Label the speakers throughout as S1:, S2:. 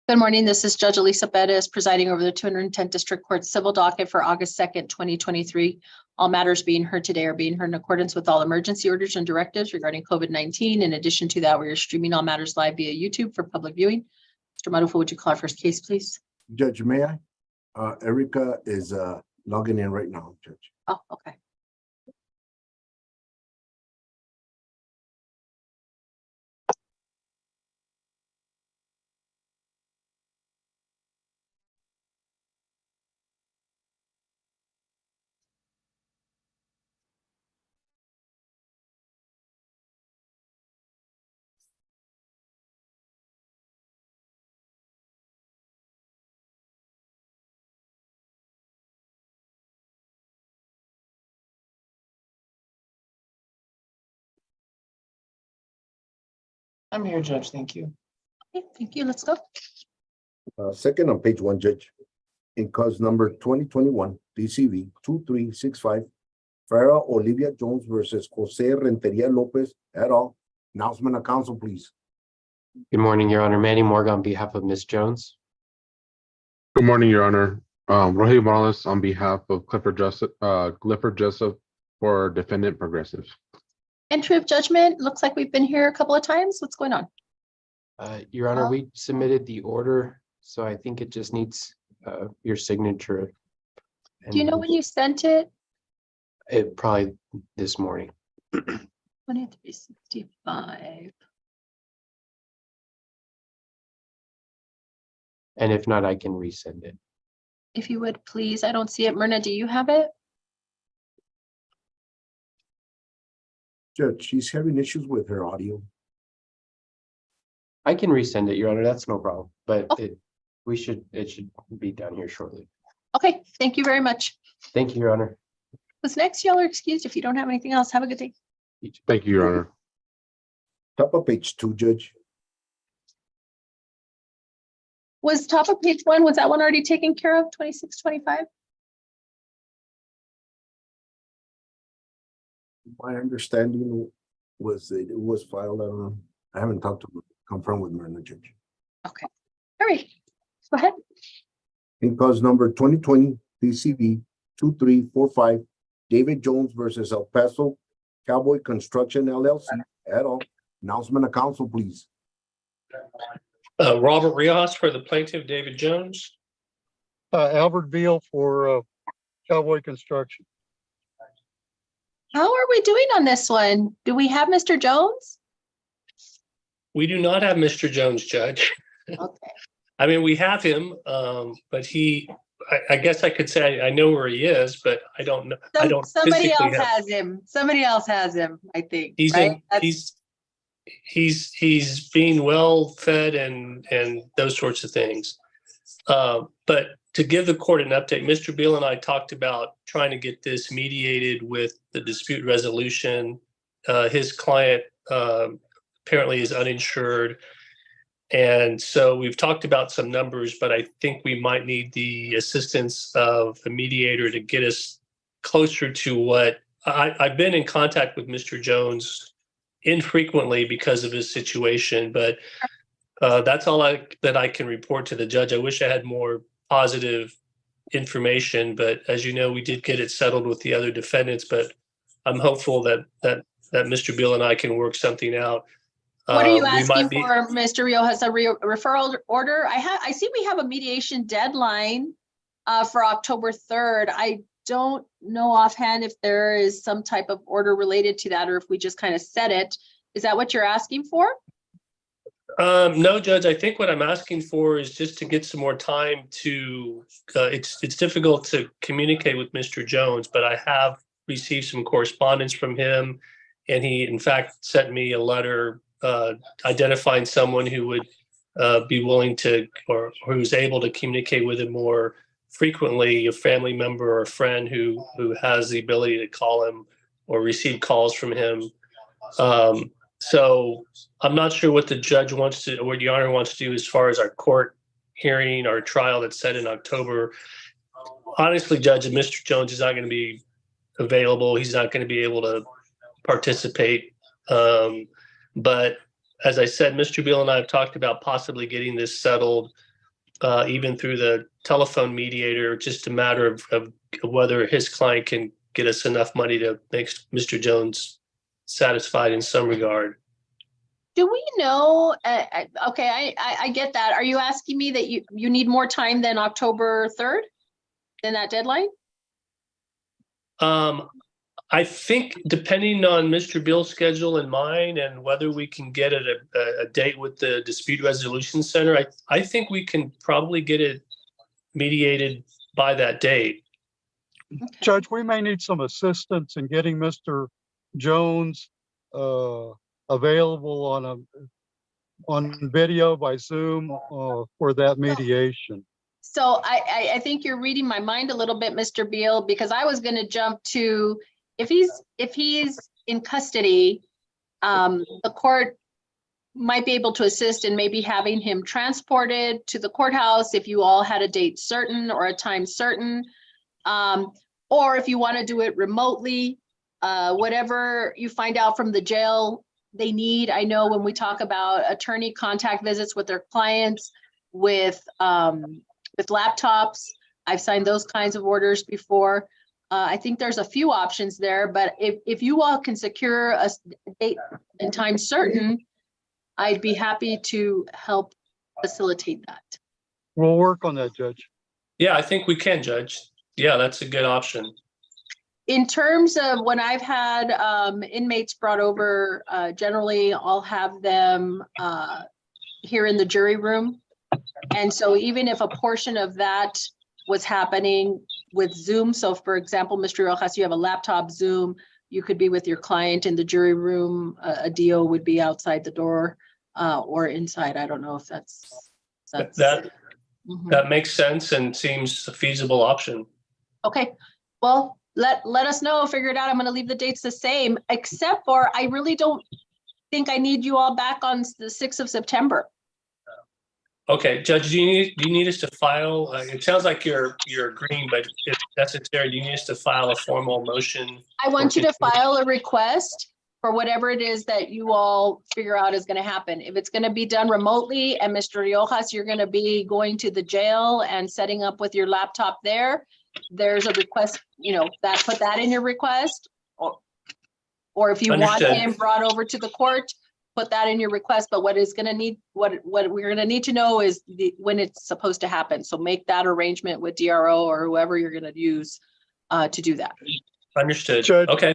S1: Good morning. This is Judge Alyssa Perez presiding over the 210th District Court Civil Docket for August 2nd, 2023. All matters being heard today are being heard in accordance with all emergency orders and directives regarding COVID-19. In addition to that, we are streaming all matters live via YouTube for public viewing. Mr. Marufa, would you call our first case, please?
S2: Judge, may I? Erica is logging in right now, Judge.
S1: Oh, okay.
S3: I'm here, Judge. Thank you.
S1: Okay, thank you. Let's go.
S2: Second on page 1, Judge. In cause number 2021 DCV 2365, Farah Olivia Jones versus Jose Renteria Lopez et al. Announcement of counsel, please.
S4: Good morning, Your Honor. Manny Morgan on behalf of Ms. Jones.
S5: Good morning, Your Honor. Rogelio Morales on behalf of Clifford Jessup for Defendant Progressive.
S1: Entry of judgment. Looks like we've been here a couple of times. What's going on?
S4: Your Honor, we submitted the order, so I think it just needs your signature.
S1: Do you know when you sent it?
S4: It probably this morning.
S1: 2365.
S4: And if not, I can resend it.
S1: If you would, please. I don't see it. Myrna, do you have it?
S2: Judge, she's having issues with her audio.
S4: I can resend it, Your Honor. That's no problem. But
S1: Oh.
S4: it should be down here shortly.
S1: Okay, thank you very much.
S4: Thank you, Your Honor.
S1: What's next? Y'all are excused. If you don't have anything else, have a good day.
S5: Thank you, Your Honor.
S2: Top of page 2, Judge.
S1: Was top of page 1, was that one already taken care of? 2625?
S2: My understanding was that it was filed. I don't know. I haven't talked to confirm with Myrna, Judge.
S1: Okay. All right. Go ahead.
S2: In cause number 2020 DCV 2345, David Jones versus El Paso Cowboy Construction LLC et al. Announcement of counsel, please.
S6: Robert Riojas for the plaintiff, David Jones.
S7: Albert Veal for Cowboy Construction.
S1: How are we doing on this one? Do we have Mr. Jones?
S6: We do not have Mr. Jones, Judge.
S1: Okay.
S6: I mean, we have him, but I guess I could say I know where he is, but I don't know. I don't.
S1: Somebody
S6: physically
S1: else has him. Somebody else has him, I think.
S6: He's
S1: right?
S6: he's being well fed and those sorts of things. But to give the court an update, Mr. Beal and I talked about trying to get this mediated with the dispute resolution. His client apparently is uninsured. And so we've talked about some numbers, but I think we might need the assistance of a mediator to get us closer to what I've been in contact with Mr. Jones infrequently because of his situation, but that's all that I can report to the judge. I wish I had more positive information, but as you know, we did get it settled with the other defendants, but I'm hopeful that Mr. Beal and I can work something out.
S1: What are you asking for, Mr. Rio? Has a referral order? I see we have a mediation deadline for October 3rd. I don't know offhand if there is some type of order related to that or if we just kind of set it. Is that what you're asking for?
S6: No, Judge, I think what I'm asking for is just to get some more time to, it's difficult to communicate with Mr. Jones, but I have received some correspondence from him. And he, in fact, sent me a letter identifying someone who would be willing to, or who's able to communicate with him more frequently, a family member or a friend who has the ability to call him or receive calls from him. So I'm not sure what the judge wants to, or what the Honor wants to do as far as our court hearing or trial that's set in October. Honestly, Judge, if Mr. Jones is not going to be available, he's not going to be able to participate. But as I said, Mr. Beal and I have talked about possibly getting this settled even through the telephone mediator, just a matter of whether his client can get us enough money to make Mr. Jones satisfied in some regard.
S1: Do we know, okay, I get that. Are you asking me that you need more time than October 3rd? Than that deadline?
S6: I think depending on Mr. Beal's schedule and mine and whether we can get it a date with the Dispute Resolution Center, I think we can probably get it mediated by that date.
S1: Okay.
S7: Judge, we may need some assistance in getting Mr. Jones available on video by Zoom for that mediation.
S1: So I think you're reading my mind a little bit, Mr. Beal, because I was going to jump to if he's in custody, the court might be able to assist in maybe having him transported to the courthouse if you all had a date certain or a time certain, or if you want to do it remotely, whatever you find out from the jail they need. I know when we talk about attorney contact visits with their clients with laptops, I've signed those kinds of orders before. I think there's a few options there, but if you all can secure a date and time certain, I'd be happy to help facilitate that.
S7: We'll work on that, Judge.
S6: Yeah, I think we can, Judge. Yeah, that's a good option.
S1: In terms of when I've had inmates brought over, generally I'll have them here in the jury room. And so even if a portion of that was happening with Zoom, so for example, Mr. Rojas, you have a laptop Zoom, you could be with your client in the jury room, a DO would be outside the door or inside. I don't know if that's that makes sense and seems a feasible option. Okay, well, let us know, figure it out. I'm going to leave the dates the same, except for I really don't think I need you all back on the 6th of September. Okay, Judge, do you need us to file? It sounds like you're agreeing, but if necessary, do you need us to file a formal motion? I want you to file a request for whatever it is that you all figure out is going to happen. If it's going to be done remotely and Mr. Riojas, you're going to be going to the jail and setting up with your laptop there, there's a request, put that in your request. Or if you want him brought over to the court, put that in your request. But what we're going to need to know is when it's supposed to happen. So make that arrangement with DRO or whoever you're going to use to do that. Understood.
S7: Judge,
S6: okay.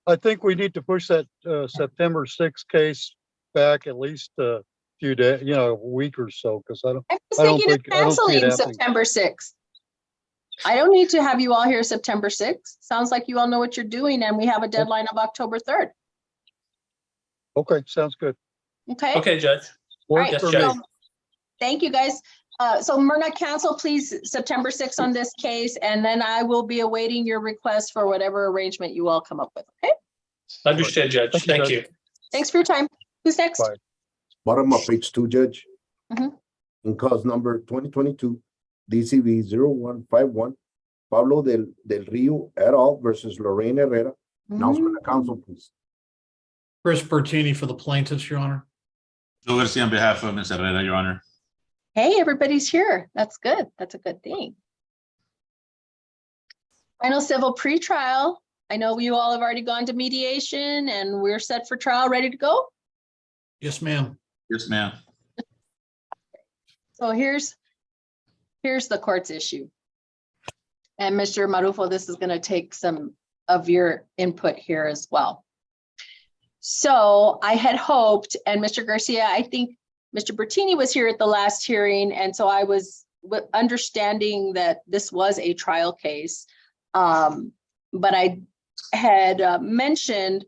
S7: I think we need to push that September 6th case back at least a few days, a week or so, because I don't
S1: thinking of
S7: think I don't see it
S1: canceling
S7: happening.
S1: September 6th. I don't need to have you all here September 6th. Sounds like you all know what you're doing, and we have a deadline of October 3rd.
S7: Okay, sounds good.
S1: Okay.
S6: Okay, Judge.
S7: Works
S1: Right,
S7: for
S1: so
S7: me.
S1: thank you, guys. So Myrna, cancel please September 6th on this case, and then I will be awaiting your request for whatever arrangement you all come up with. Okay.
S6: Understood, Judge. Thank you.
S1: Thanks for your time. Who's next?
S7: Bye.
S2: Bottom of page 2, Judge.
S1: Mhm.
S2: In cause number 2022, DCV 0151, Pablo del Rio et al. Versus Lorraine Herrera. Announcement of council, please.
S8: Chris Bertini for the plaintiffs, Your Honor.
S9: Joe Garcia on behalf of Ms. Herrera, Your Honor.
S1: Hey, everybody's here. That's good. That's a good thing. Final civil pretrial. I know you all have already gone to mediation and we're set for trial, ready to go.
S8: Yes, ma'am.
S9: Yes, ma'am.
S1: So here's the court's issue. And Mr. Marufo, this is going to take some of your input here as well. So I had hoped, and Mr. Garcia, I think Mr. Bertini was here at the last hearing, and so I was understanding that this was a trial case. But I had mentioned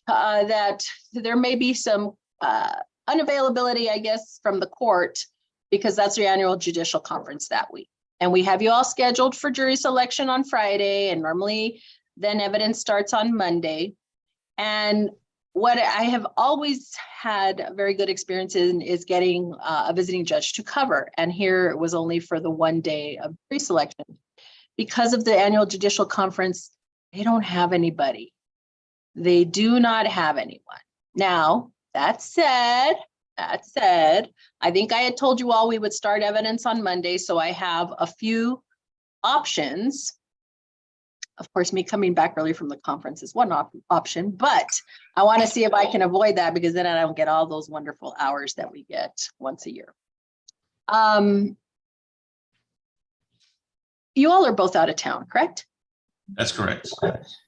S1: that there may be some unavailability, I guess, from the court, because that's the annual judicial conference that week. And we have you all scheduled for jury selection on Friday, and normally then evidence starts on Monday. And what I have always had very good experience in is getting a visiting judge to cover. And here it was only for the one day of jury selection. Because of the annual judicial conference, they don't have anybody. They do not have anyone. Now, that said, That said, I think I had told you all we would start evidence on Monday, so I have a few options. Of course, me coming back early from the conference is one option, but I want to see if I can avoid that because then I don't get all those wonderful hours that we get once a year. You all are both out of town, correct?
S9: That's correct.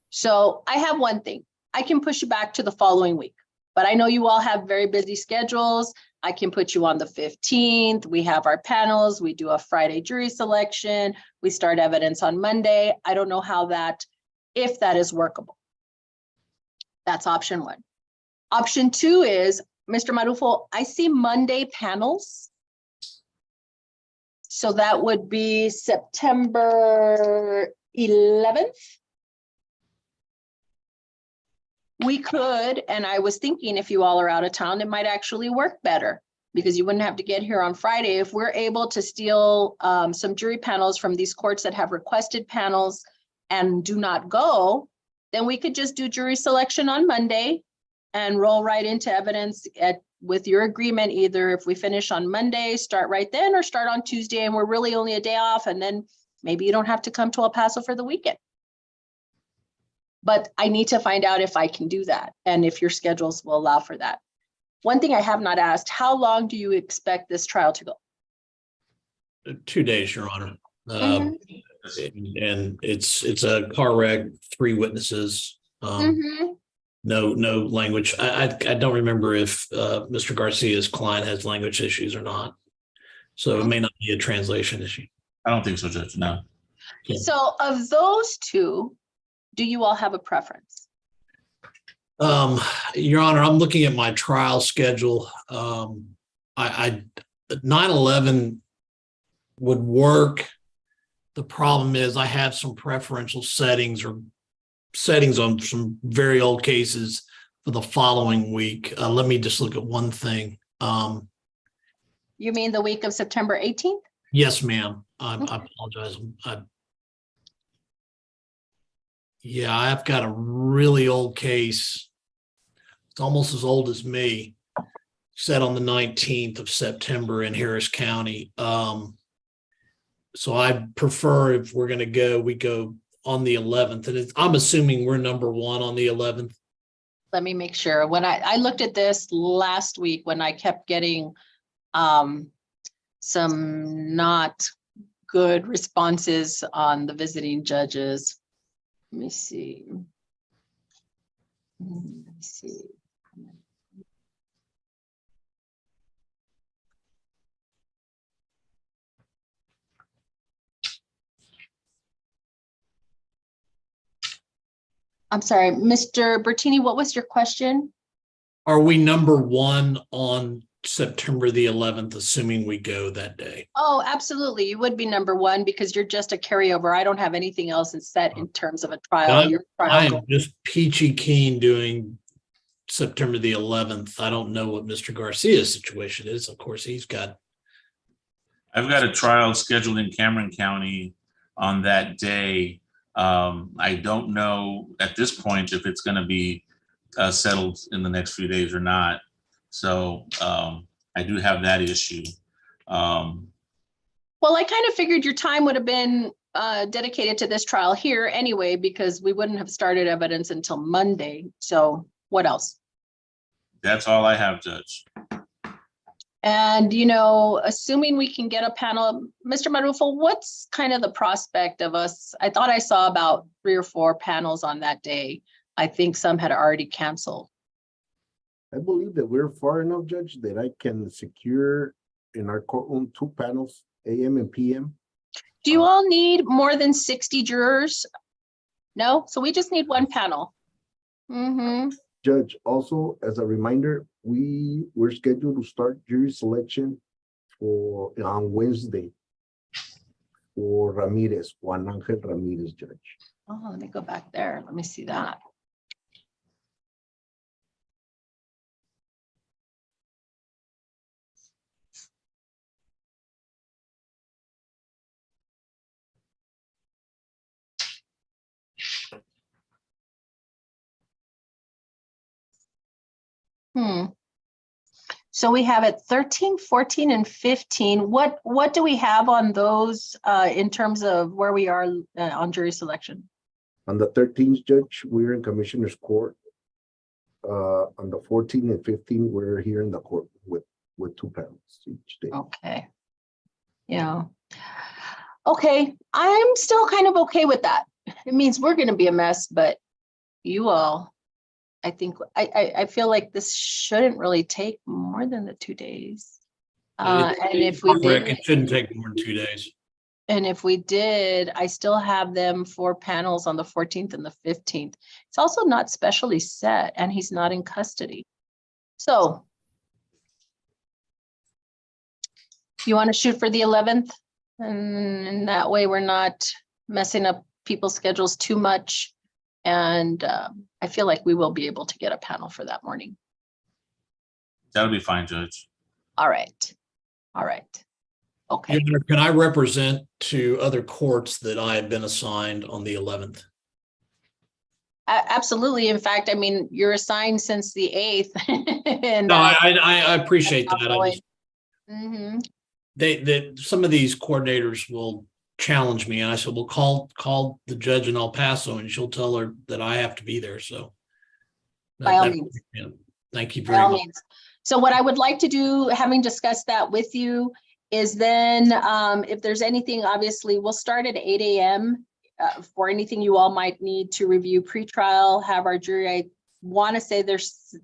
S1: So I have one thing. I can push you back to the following week, but I know you all have very busy schedules. I can put you on the 15th. We have our panels. We do a Friday jury selection. We start evidence on Monday. I don't know how that, if that is workable. That's option one. Option two is, Mr. Marufo, I see Monday panels. So that would be September 11th. We could, and I was thinking if you all are out of town, it might actually work better because you wouldn't have to get here on Friday. If we're able to steal some jury panels from these courts that have requested panels and do not go, then we could just do jury selection on Monday and roll right into evidence with your agreement, either if we finish on Monday, start right then, or start on Tuesday and we're really only a day off, and then maybe you don't have to come to El Paso for the weekend. But I need to find out if I can do that and if your schedules will allow for that. One thing I have not asked, how long do you expect this trial to go?
S8: 2 days, Your Honor.
S1: Mhm.
S8: And it's a car wreck, 3 witnesses. No language. I don't remember if Mr. Garcia's client has language issues or not. So it may not be a translation issue.
S9: I don't think so, Judge. No.
S8: Yeah.
S1: So of those two, do you all have a preference?
S8: Your Honor, I'm looking at my trial schedule. 9/11 would work. The problem is I have some preferential settings on some very old cases for the following week. Let me just look at one thing.
S1: You mean the week of September 18th?
S8: Yes, ma'am. I apologize. Yeah, I've got a really old case. It's almost as old as me, set on the 19th of September in Harris County. So I prefer, if we're going to go, we go on the 11th. And I'm assuming we're number 1 on the 11th.
S1: Let me make sure. When I looked at this last week, when I kept getting some not good responses on the visiting judges. Let me see. I'm sorry, Mr. Bertini, what was your question?
S8: Are we number 1 on September the 11th, assuming we go that day?
S1: Oh, absolutely. You would be number 1 because you're just a carryover. I don't have anything else set in terms of a trial. Your
S8: I
S1: trial
S8: am just peachy keen doing September the 11th. I don't know what Mr. Garcia's situation is. Of course, I've got
S9: a trial scheduled in Cameron County on that day. I don't know at this point if it's going to be settled in the next few days or not. So I do have that issue.
S1: Well, I kind of figured your time would have been dedicated to this trial here anyway, because we wouldn't have started evidence until Monday. So what else?
S9: That's all I have, Judge.
S1: And, you know, assuming we can get a panel, Mr. Marufo, what's kind of the prospect of us? I thought I saw about 3 or 4 panels on that day. I think some had already canceled.
S2: I believe that we're far enough, Judge, that I can secure in our courtroom 2 panels, AM and PM.
S1: Do you all need more than 60 jurors? No, so we just need 1 panel.
S2: Judge, also as a reminder, we're scheduled to start jury selection on Wednesday for Ramirez, Juan Angel Ramirez, Judge.
S1: Oh, let me go back there. Let me see that. So we have it 13, 14, and 15. What do we have on those in terms of where we are on jury selection?
S2: On the 13th, Judge, we're in Commissioner's Court. On the 14 and 15, we're here in the court with 2 panels each day.
S1: Okay. Yeah. Okay, I'm still kind of okay with that. It means we're gonna be a mess, but you all, I think, I feel like this shouldn't really take more than the 2 days. And if we
S8: Correct,
S1: did,
S8: it shouldn't take more than 2 days.
S1: and if we did, I still have them 4 panels on the 14th and the 15th. It's also not specially set, and he's not in custody. So you want to shoot for the 11th? And that way we're not messing up people's schedules too much. And I feel like we will be able to get a panel for that morning.
S9: That'll be fine, Judge.
S1: All right. All right. Okay.
S8: Your Honor, can I represent to other courts that I have been assigned on the 11th?
S1: Absolutely. In fact, I mean, you're assigned since the 8th. And,
S8: No, I appreciate
S1: that's
S8: that.
S1: how
S8: I
S1: it-
S8: just,
S1: Mhm.
S8: some of these coordinators will challenge me, and I said, well, call the judge in El Paso and she'll tell her that I have to be there. So
S1: By all means.
S8: yeah, thank you
S1: By
S8: very
S1: all
S8: much.
S1: means. So what I would like to do, having discussed that with you, is then if there's anything, obviously, we'll start at 8 a.m. For anything you all might need to review pretrial, have our jury. I want to say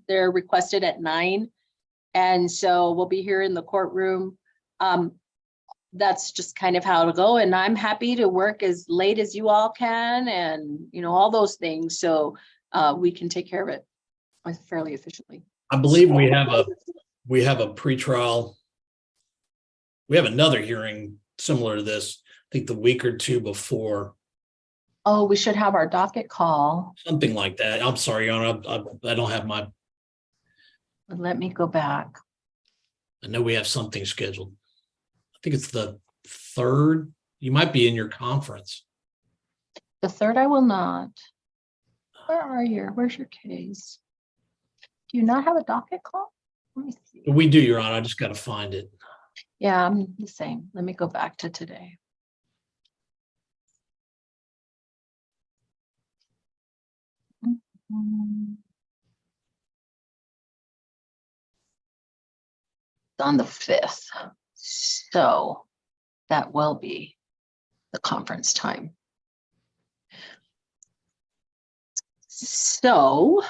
S1: they're requested at 9. And so we'll be here in the courtroom. That's just kind of how it'll go. And I'm happy to work as late as you all can, and all those things. So we can take care of it fairly efficiently.
S8: I believe we have a pretrial. We have another hearing similar to this, I think the week or 2 before,
S1: Oh, we should have our docket call.
S8: something like that. I'm sorry, Your Honor, I don't have my,
S1: Let me go back.
S8: I know we have something scheduled. I think it's the 3rd. You might be in your conference.
S1: The 3rd, I will not. Where are you? Where's your case? Do you not have a docket call? Let me see.
S8: We do, Your Honor. I just got to find it.
S1: Yeah, I'm the same. Let me go back to today. It's on the 5th. So that will be the conference time. So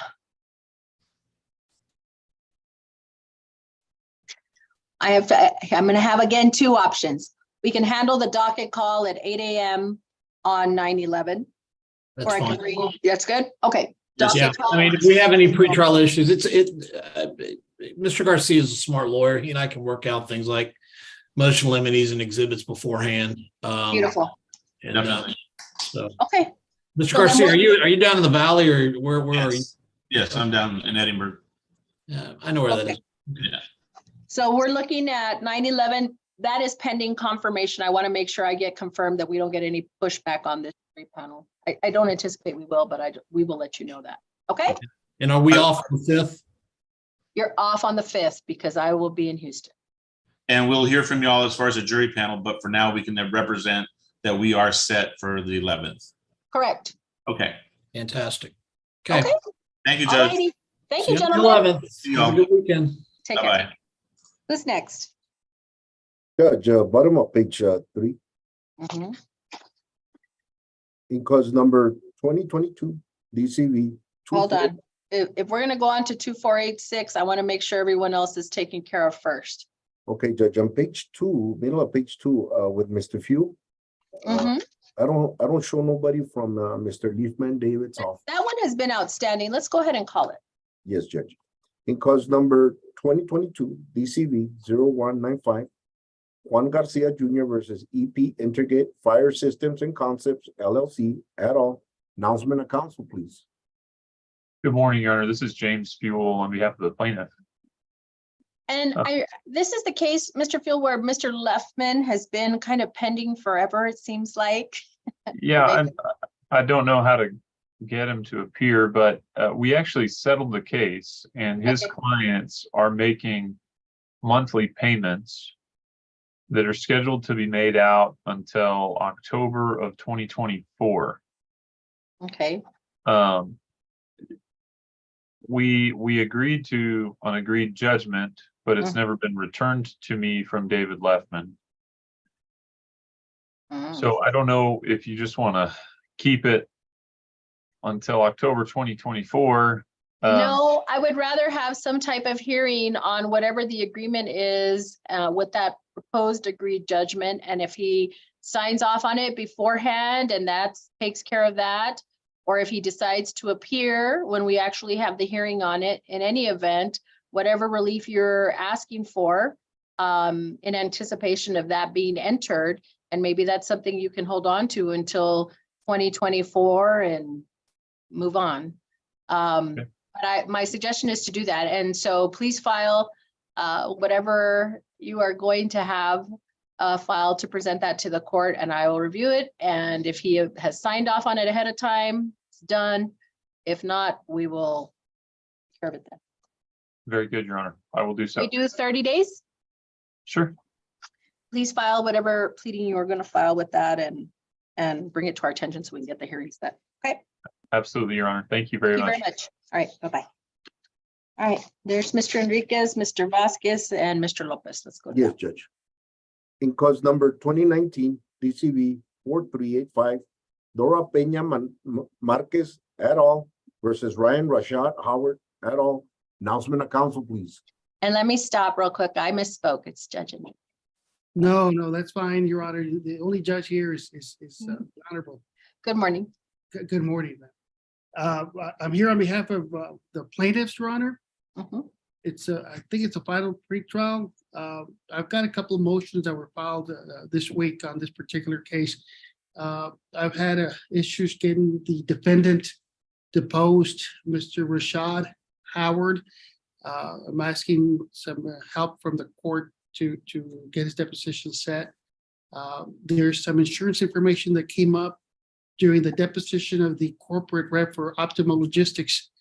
S1: I'm going to have again 2 options. We can handle the docket call at 8 a.m. on 9/11.
S8: That's fine.
S1: That's good. Okay.
S9: Yes,
S8: Yeah,
S1: Docket call.
S8: I mean, if we have any pretrial issues, Mr. Garcia is a smart lawyer. He and I can work out things like motion limines and exhibits beforehand.
S1: Beautiful.
S8: And,
S9: Definitely.
S8: so,
S1: Okay.
S8: Mr.
S1: So then
S8: Garcia,
S1: we'll-
S8: are you down in the valley, or where are you?
S9: Yes. Yes, I'm down in Edinburgh.
S8: Yeah, I know where that is.
S9: Yeah.
S1: So we're looking at 9/11. That is pending confirmation. I want to make sure I get confirmed that we don't get any pushback on this panel. I don't anticipate we will, but we will let you know that. Okay?
S8: And are we off the 5th?
S1: You're off on the 5th because I will be in Houston.
S9: And we'll hear from y'all as far as a jury panel, but for now we can then represent that we are set for the 11th.
S1: Correct.
S9: Okay.
S8: Fantastic.
S1: Okay.
S9: Thank you,
S1: All
S9: Judge.
S1: righty. Thank
S8: See
S1: you,
S8: you on the
S1: gentlemen.
S8: 11th.
S9: See
S8: Have a
S9: y'all.
S8: good weekend.
S1: Take care.
S9: Bye-bye.
S1: Who's next?
S2: Judge, bottom of page 3,
S1: Mhm.
S2: in cause number 2022 DCV.
S1: Hold on. If we're going to go on to 2486, I want to make sure everyone else is taken care of first.
S2: Okay, Judge, on page 2, middle of page 2, with Mr. Few.
S1: Mhm.
S2: I don't show nobody from Mr. Leafman David's office.
S1: That one has been outstanding. Let's go ahead and call it.
S2: Yes, Judge. In cause number 2022 DCV 0195, Juan Garcia Jr. versus EP Integrate Fire Systems and Concepts LLC et al. Announcement of council, please.
S10: Good morning, Your Honor. This is James Fuel on behalf of the plaintiff.
S1: And this is the case, Mr. Field, where Mr. Leftman has been kind of pending forever, it seems like.
S10: Yeah, I don't know how to get him to appear, but we actually settled the case, and his
S1: Okay.
S10: clients are making monthly payments that are scheduled to be made out until October of 2024.
S1: Okay,
S10: We agreed to an agreed judgment, but it's never been returned to me from David Leffman. So I don't know if you just want to keep it until October 2024.
S1: No, I would rather have some type of hearing on whatever the agreement is with that proposed agreed judgment. And if he signs off on it beforehand and that takes care of that, or if he decides to appear when we actually have the hearing on it, in any event, whatever relief you're asking for in anticipation of that being entered, and maybe that's something you can hold on to until 2024 and move on.
S10: Okay.
S1: But my suggestion is to do that. And so please file whatever you are going to have filed to present that to the court, and I will review it. And if he has signed off on it ahead of time, it's done. If not, we will curb it then.
S10: Very good, Your Honor. I will do so.
S1: We do 30 days.
S10: Sure.
S1: Please file whatever pleading you are going to file with that and bring it to our attention so we can get the hearing set. Okay.
S10: Absolutely, Your Honor. Thank you very
S1: Thank you
S10: much.
S1: very much. All right, bye-bye. All right, there's Mr. Enriquez, Mr. Vasquez, and Mr. Lopez. Let's go.
S2: Yes, Judge. In cause number 2019 DCV 4385, Dora Peña Marquez et al. Versus Ryan Rashad Howard et al. Announcement of council, please.
S1: And let me stop real quick. I misspoke. It's Judge Enriquez.
S11: No, that's fine, Your Honor. The only judge here is Honorable.
S1: Good morning.
S11: Good morning. I'm here on behalf of the plaintiffs, Your Honor.
S1: Mhm.
S11: It's I think it's a final pretrial. I've got a couple of motions that were filed this week on this particular case. I've had issues getting the defendant deposed, Mr. Rashad Howard. I'm asking some help from the court to get his deposition set. There's some insurance information that came up during the deposition of the corporate rep for Optimal Logistics,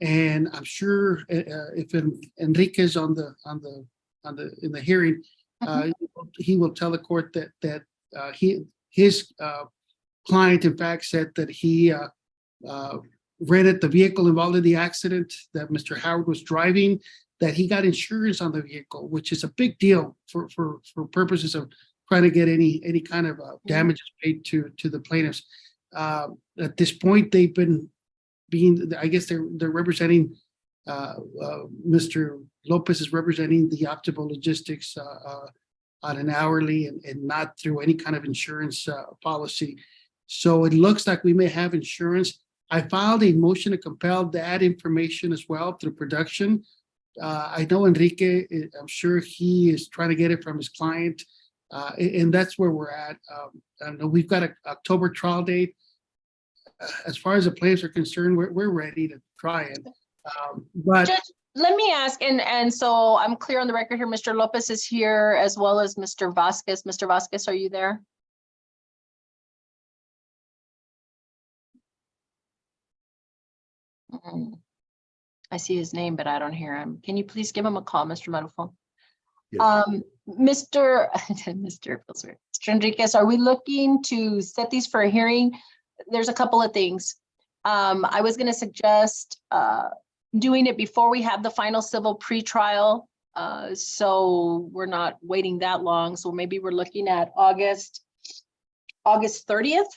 S11: and I'm sure if Enriquez in the hearing, he will tell the court that his client in fact said that he rented the vehicle involved in the accident that Mr. Howard was driving, that he got insurance on the vehicle, which is a big deal for purposes of trying to get any kind of damages paid to the plaintiffs. At this point, they've been I guess they're representing, Mr. Lopez is representing the Optimal Logistics on an hourly and not through any kind of insurance policy. So it looks like we may have insurance. I filed a motion to compel that information as well through production. I know Enrique, I'm sure he is trying to get it from his client, and that's where we're at. I know we've got an October trial date. As far as the plaintiffs are concerned, we're ready to try it. But
S1: Judge, let me ask, and so I'm clear on the record here, Mr. Lopez is here as well as Mr. Vasquez. Mr. Vasquez, are you there? I see his name, but I don't hear him. Can you please give him a call, Mr. Metalphone?
S2: Yes.
S1: Mr. Enriquez, are we looking to set these for a hearing? There's a couple of things. I was going to suggest doing it before we have the final civil pretrial, so we're not waiting that long. So maybe we're looking at August 30th.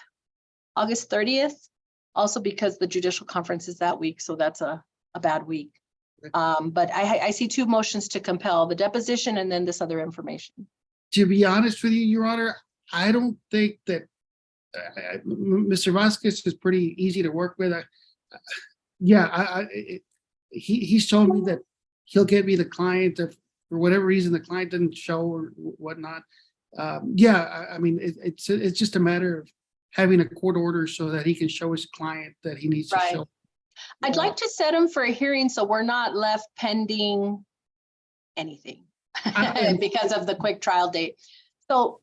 S1: August 30th, also because the judicial conference is that week, so that's a bad week. But I see two motions to compel, the deposition and then this other information.
S11: to be honest with you, Your Honor, I don't think that Mr. Vasquez is pretty easy to work with. He's told me that he'll get me the client if for whatever reason the client didn't show or whatnot. I mean, it's just a matter of having a court order so that he can show his client that he needs to
S1: Right.
S11: show.
S1: I'd like to set him for a hearing so we're not left pending anything because of the quick trial date. So,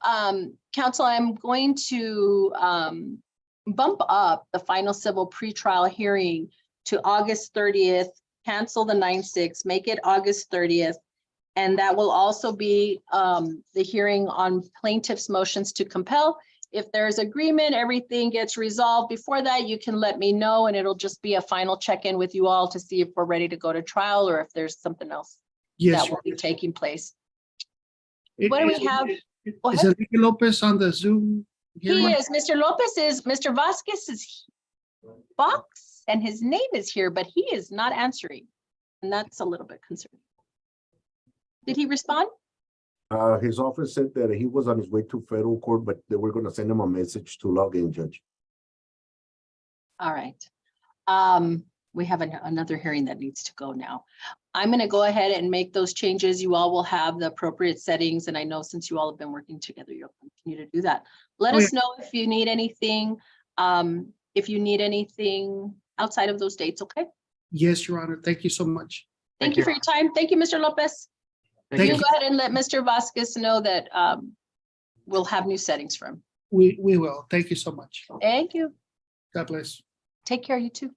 S1: counsel, I'm going to bump up the final civil pretrial hearing to August 30th, cancel the 9/6, make it August 30th. And that will also be the hearing on plaintiff's motions to compel. If there's agreement, everything gets resolved. Before that, you can let me know, and it'll just be a final check-in with you all to see if we're ready to go to trial or if there's something else
S11: Yes.
S1: that will be taking place.
S11: It-
S1: What do we
S11: is-
S1: have? Go
S11: Is
S1: ahead.
S11: Enrique Lopez on the Zoom?
S1: He
S11: hearing?
S1: is, Mr. Lopez is, Mr. Vasquez is box and his name is here, but he is not answering. And that's a little bit concerning. Did he respond?
S2: His office said that he was on his way to federal court, but they were gonna send him a message to log in, Judge.
S1: All right. We have another hearing that needs to go now. I'm going to go ahead and make those changes. You all will have the appropriate settings. And I know since you all have been working together, you'll continue to do that. Let
S11: Oh,
S1: us know if you need anything. If you need anything outside of those dates, okay?
S11: Yes, Your Honor. Thank you so much.
S1: Thank you for your time. Thank you, Mr. Lopez.
S11: Thank
S1: You
S11: you.
S1: go ahead and let Mr. Vasquez know that we'll have new settings for him.
S11: We will. Thank you so much.
S1: Thank you.
S11: God bless.
S1: Take care, you too.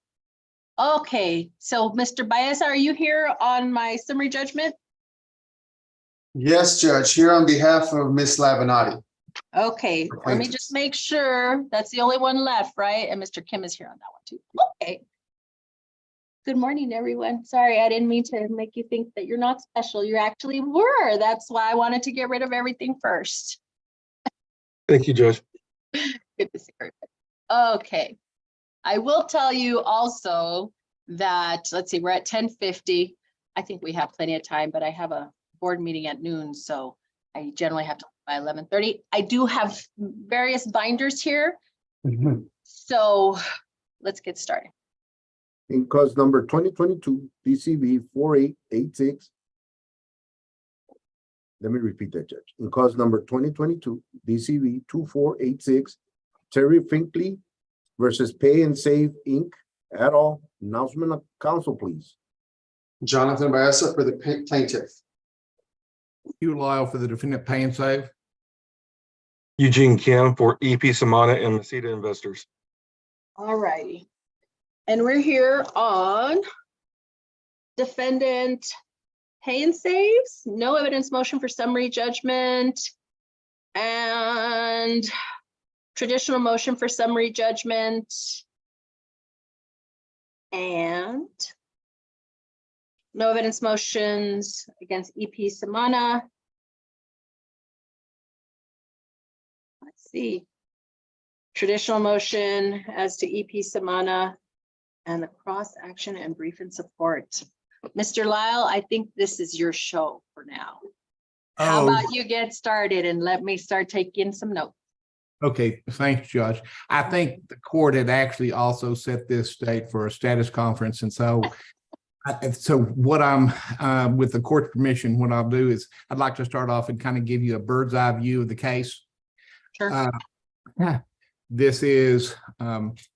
S1: Okay, so Mr. Baez, are you here on my summary judgment?
S12: Yes, Judge, here on behalf of Ms. Lavinati.
S1: Okay, let me just make sure that's the only one left, right? And Mr. Kim is here on that one too. Okay. Good morning, everyone. Sorry, I didn't mean to make you think that you're not special. You actually were. That's why I wanted to get rid of everything first.
S5: Thank you, Judge.
S1: Good to see everybody. Okay. I will tell you also that, let's see, we're at 10:50. I think we have plenty of time, but I have a board meeting at noon, so I generally have to by 11:30. I do have various binders here. So let's get started.
S2: In cause number 2022 DCV 4886. Let me repeat that, Judge. In cause number 2022 DCV 2486, Terry Finkley versus Pay and Save Inc. et al. Announcement of council, please.
S12: Jonathan Baeza for the plaintiff.
S13: Hugh Lyle for the defendant, Pay and Save.
S5: Eugene Kim for EP Samana and Masita Investors.
S1: All righty. And we're here on defendant Pay and Saves, no evidence motion for summary judgment, and traditional motion for summary judgment, and no evidence motions against EP Samana. Let's see. Traditional motion as to EP Samana and the cross action and brief in support. Mr. Lyle, I think this is your show for now. How about you get started and let me start taking some notes.
S13: Okay, thanks, Judge. I think the court had actually also set this date for a status conference. And so, what I'm, with the court's permission, what I'll do is I'd like to start off and kind of give you a bird's eye view of the case.
S1: Sure.
S13: This is,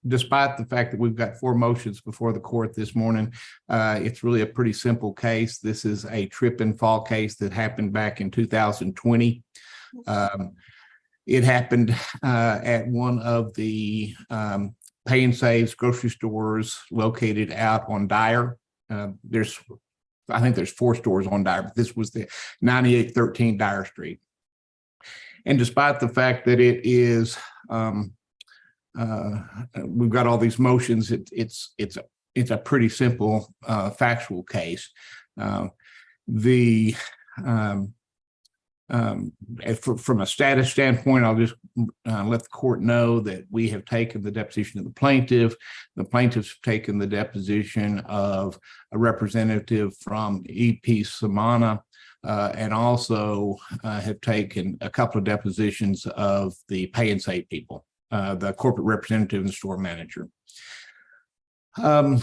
S13: despite the fact that we've got 4 motions before the court this morning, it's really a pretty simple case. This is a trip and fall case that happened back in 2020. It happened at one of the Pay and Saves grocery stores located out on Dyer. I think there's 4 stores on Dyer, but this was the 9813 Dyer Street. And despite the fact that it is, we've got all these motions, it's a pretty simple factual case. From a status standpoint, I'll just let the court know that we have taken the deposition of the plaintiff. The plaintiffs have taken the deposition of a representative from EP Samana, and also have taken a couple of depositions of the Pay and Save people, the corporate representative and store manager. And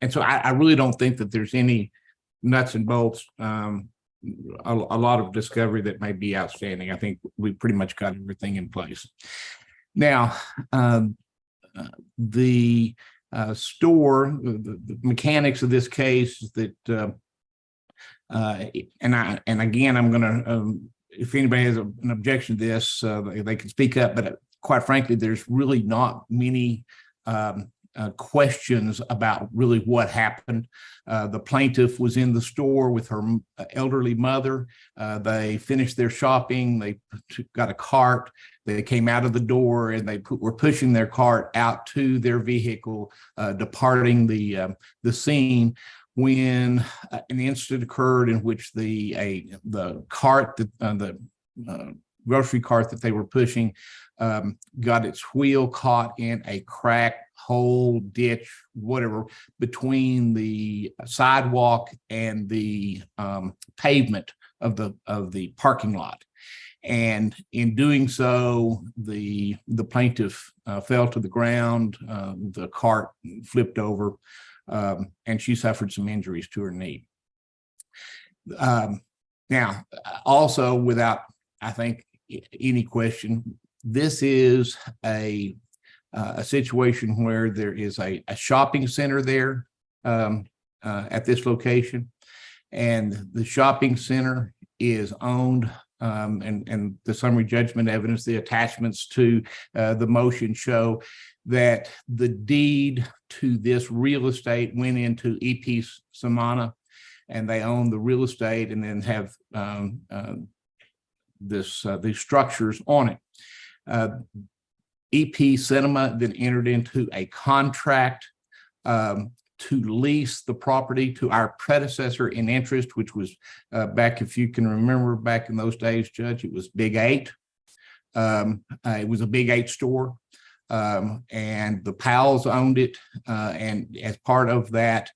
S13: so I really don't think that there's any nuts and bolts, a lot of discovery that may be outstanding. I think we pretty much got everything in place. Now, the store, the mechanics of this case is that, and again, I'm going to, if anybody has an objection to this, they can speak up, but quite frankly, there's really not many questions about really what happened. The plaintiff was in the store with her elderly mother. They finished their shopping. They got a cart. They came out of the door and they were pushing their cart out to their vehicle, departing the scene, when an incident occurred in which the cart, the grocery cart that they were pushing, got its wheel caught in a crack, hole, ditch, whatever, between the sidewalk and the pavement of the parking lot. And in doing so, the plaintiff fell to the ground. The cart flipped over, and she suffered some injuries to her knee. Now, also, without, I think, any question, this is a situation where there is a shopping center there at this location, and the shopping center is owned, and the summary judgment evidence, the attachments to the motion show that the deed to this real estate went into EP Samana, and they own the real estate and then have these structures on it. EP Cinema then entered into a contract to lease the property to our predecessor in interest, which was back, if you can remember, back in those days, Judge, it was Big 8. It was a Big 8 store, and the Powells owned it. And as part of that,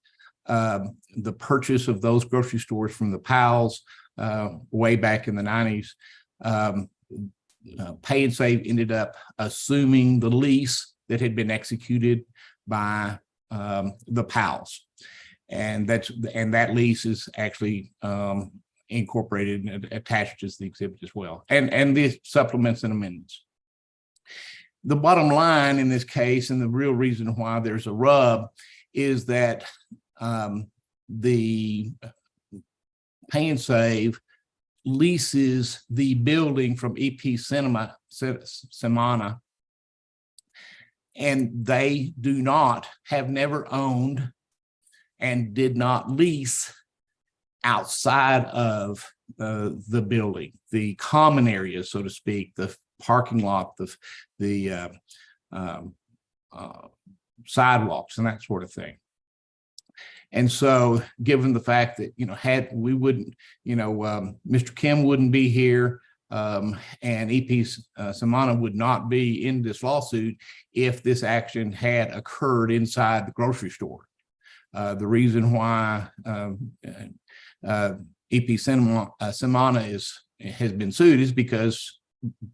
S13: the purchase of those grocery stores from the Powells way back in the 90s, Pay and Save ended up assuming the lease that had been executed by the Powells, and that lease is actually incorporated and attached as the exhibit as well, and the supplements and amendments. The bottom line in this case, and the real reason why there's a rub, is that the Pay and Save leases the building from EP Samana, and they have never owned and did not lease outside of the building, the common areas, so to speak, the parking lot, the sidewalks and that sort of thing. And so, given the fact that, had we wouldn't, Mr. Kim wouldn't be here, and EP Samana would not be in this lawsuit if this action had occurred inside the grocery store. The reason why EP Samana has been sued is because,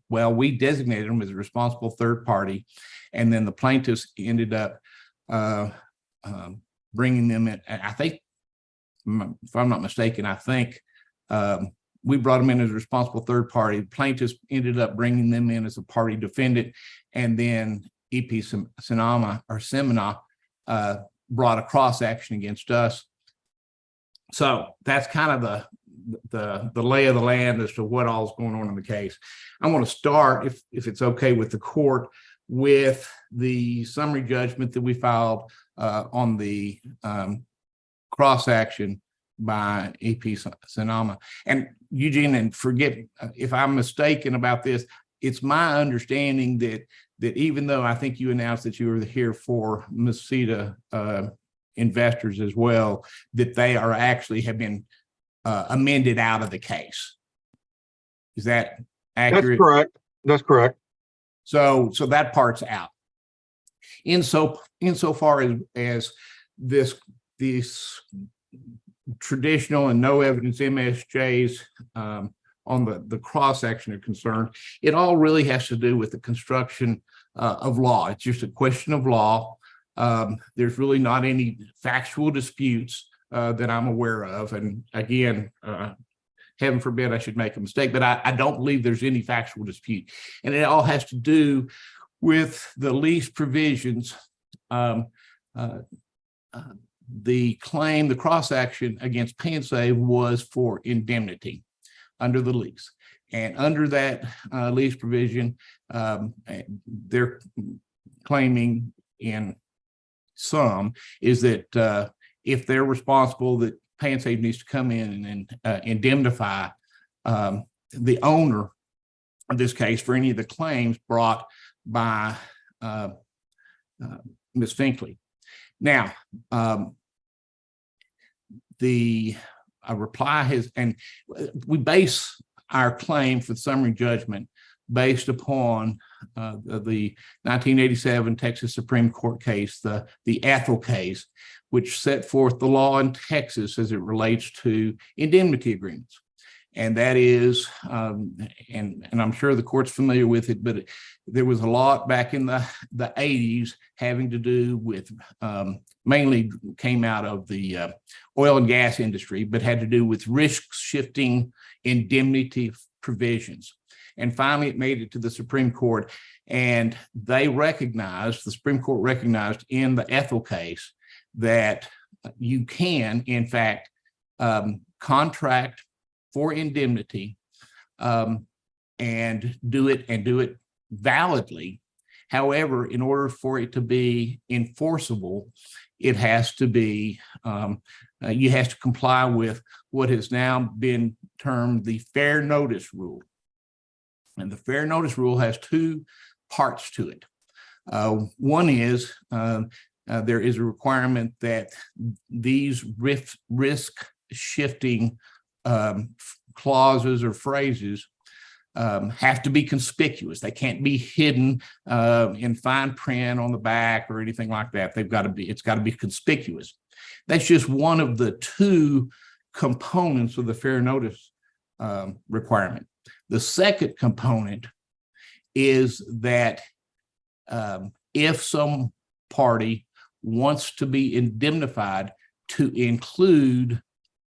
S13: well, we designated them as a responsible third party, and then the plaintiffs ended up bringing them in. I think, if I'm not mistaken, I think we brought them in as a responsible third party. The plaintiffs ended up bringing them in as a party defendant, and then EP Samana brought a cross action against us. So that's kind of the lay of the land as to what all's going on in the case. I want to start, if it's okay with the court, with the summary judgment that we filed on the cross action by EP Samana. And Eugene, and forget if I'm mistaken about this, it's my understanding that even though I think you announced that you were here for Mesita investors as well, that they are actually have been amended out of the case. Is that accurate?
S14: That's correct. That's correct.
S13: So that part's out. Insofar as this traditional and no evidence MSJs on the cross action are concerned, it all really has to do with the construction of law. It's just a question of law. There's really not any factual disputes that I'm aware of. And again, heaven forbid I should make a mistake, but I don't believe there's any factual dispute. And it all has to do with the lease provisions. The claim, the cross action against Pay and Save was for indemnity under the lease. And under that lease provision, they're claiming in some is that if they're responsible, that Pay and Save needs to come in and indemnify the owner of this case for any of the claims brought by Ms. Finkley. Now, the reply has, and we base our claim for summary judgment based upon the 1987 Texas Supreme Court case, the Ethel case, which set forth the law in Texas as it relates to indemnity agreements. And that is, and I'm sure the court's familiar with it, but there was a lot back in the 80s having to do with, mainly came out of the oil and gas industry, but had to do with risk shifting indemnity provisions. And finally, it made it to the Supreme Court, and they recognized, the Supreme Court recognized in the Ethel case that you can, in fact, contract for indemnity and do it validly. However, in order for it to be enforceable, it has to be, you have to comply with what has now been termed the fair notice rule. And the fair notice rule has two parts to it. One is there is a requirement that these risk shifting clauses or phrases have to be conspicuous. They can't be hidden in fine print on the back or anything like that. It's got to be conspicuous. That's just one of the two components of the fair notice requirement. The second component is that if some party wants to be indemnified to include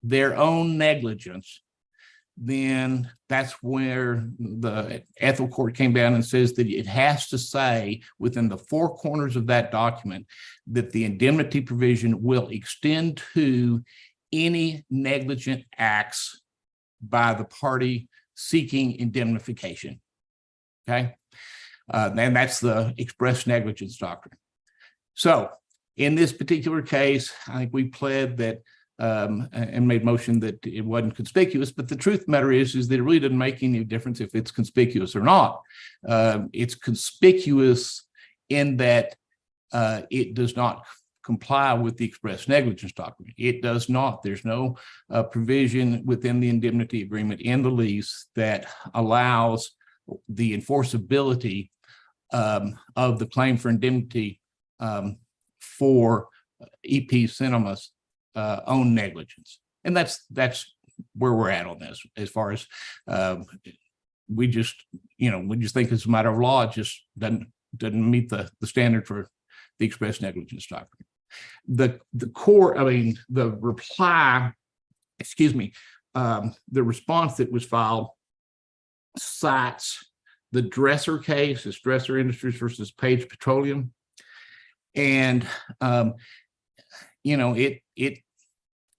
S13: their own negligence, then that's where the Ethel Court came down and says that it has to say within the four corners of that document that the indemnity provision will extend to any negligent acts by the party seeking indemnification. Okay. And that's the express negligence doctrine. So in this particular case, I think we pled that and made motion that it wasn't conspicuous, but the truth of the matter is that it really doesn't make any difference if it's conspicuous or not. It's conspicuous in that it does not comply with the express negligence doctrine. It does not. There's no provision within the indemnity agreement in the lease that allows the enforceability of the claim for indemnity for EP Cinema's own negligence. And that's where we're at on this, as far as we just think it's a matter of law. It just doesn't meet the standard for the express negligence doctrine. The response that was filed cites the Dresser case, it's Dresser Industries versus Page Petroleum. And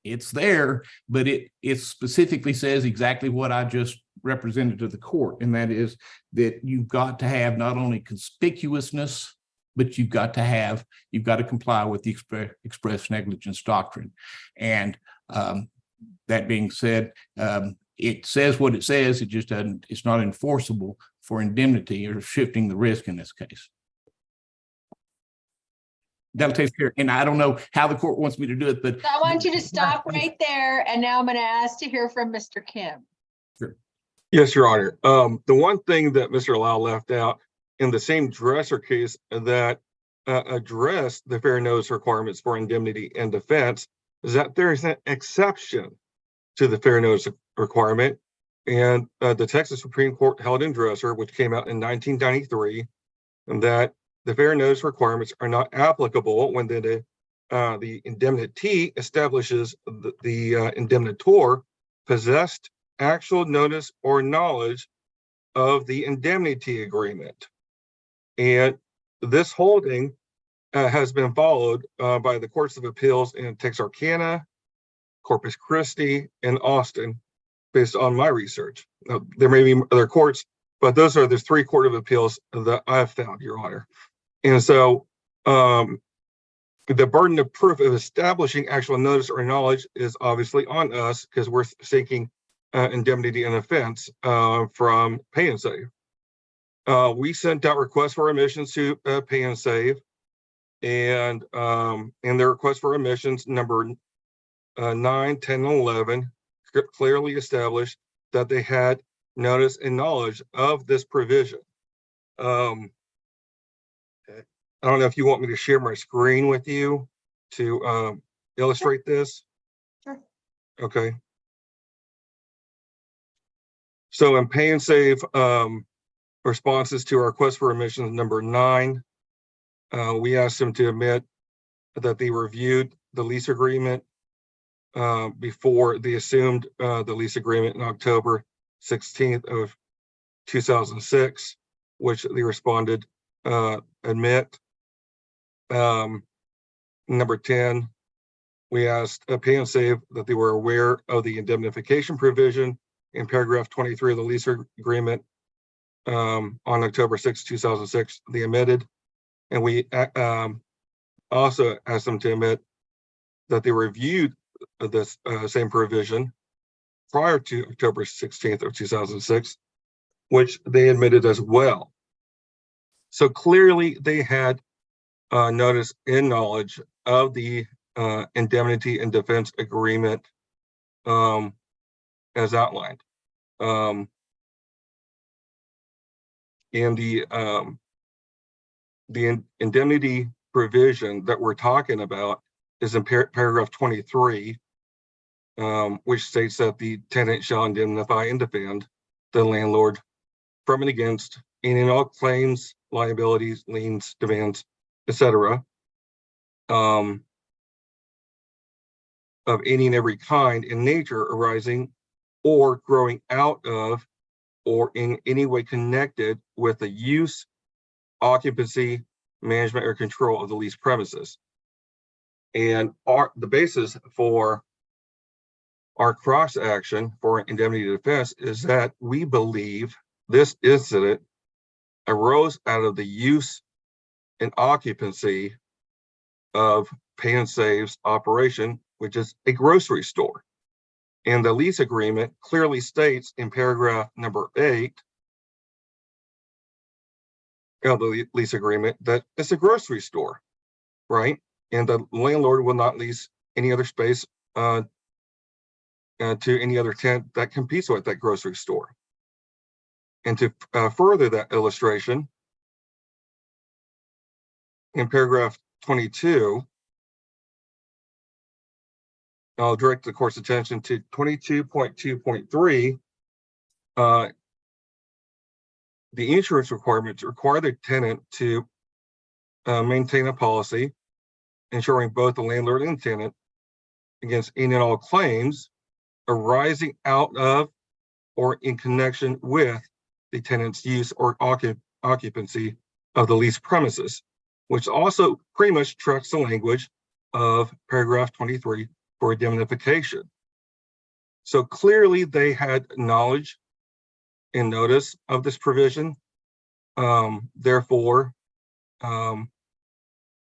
S13: it's there, but it specifically says exactly what I just represented to the court, and that is that you've got to have not only conspicuousness, but you've got to comply with the express negligence doctrine. And that being said, it says what it says. It just doesn't. It's not enforceable for indemnity or shifting the risk in this case. That'll take care. And I don't know how the court wants me to do it, but
S1: I want you to stop right there. And now I'm going to ask to hear from Mr. Kim.
S13: Sure.
S14: Yes, Your Honor. The one thing that Mr. Lau left out in the same Dresser case that addressed the fair notice requirements for indemnity and defense is that there is an exception to the fair notice requirement. And the Texas Supreme Court held in Dresser, which came out in 1993, and that the fair notice requirements are not applicable when the indemnity establishes the indemnitor possessed actual notice or knowledge of the indemnity agreement. And this holding has been followed by the courts of appeals in Texarkana, Corpus Christi, and Austin, based on my research. There may be other courts, but those are the three court of appeals that I've found, Your Honor. And so the burden of proof of establishing actual notice or knowledge is obviously on us because we're seeking indemnity and offense from Pay and Save. We sent out requests for omissions to Pay and Save, and their request for omissions number 9, 10, and 11 clearly established that they had notice and knowledge of this provision. I don't know if you want me to share my screen with you to illustrate this.
S1: Sure.
S14: Okay. So in Pay and Save responses to our request for omissions number 9, we asked them to admit that they reviewed the lease agreement before they assumed the lease agreement in October 16th of 2006, which they responded admit. Number 10, we asked Pay and Save that they were aware of the indemnification provision in paragraph 23 of the lease agreement on October 6, 2006. They admitted, and we also asked them to admit that they reviewed this same provision prior to October 16th of 2006, which they admitted as well. So clearly they had notice and knowledge of the indemnity and defense agreement as outlined. And the indemnity provision that we're talking about is in paragraph 23, which states that the tenant shall indemnify and defend the landlord from and against any and all claims, liabilities, liens, demands, etc. Of any and every kind in nature arising or growing out of or in any way connected with the use, occupancy, management, or control of the leased premises. And the basis for our cross action for indemnity defense is that we believe this incident arose out of the use and occupancy of Pay and Save's operation, which is a grocery store. And the lease agreement clearly states in paragraph number 8 of the lease agreement that it's a grocery store, right? And the landlord will not lease any other space to any other tenant that competes with that grocery store. And to further that illustration, in paragraph 22, I'll direct the court's attention to 22.2.3. The insurance requirements require the tenant to maintain a policy ensuring both the landlord and tenant against any and all claims arising out of or in connection with the tenant's use or occupancy of the leased premises, which also pretty much tracks the language of paragraph 23 for indemnification. So clearly they had knowledge and notice of this provision. Therefore,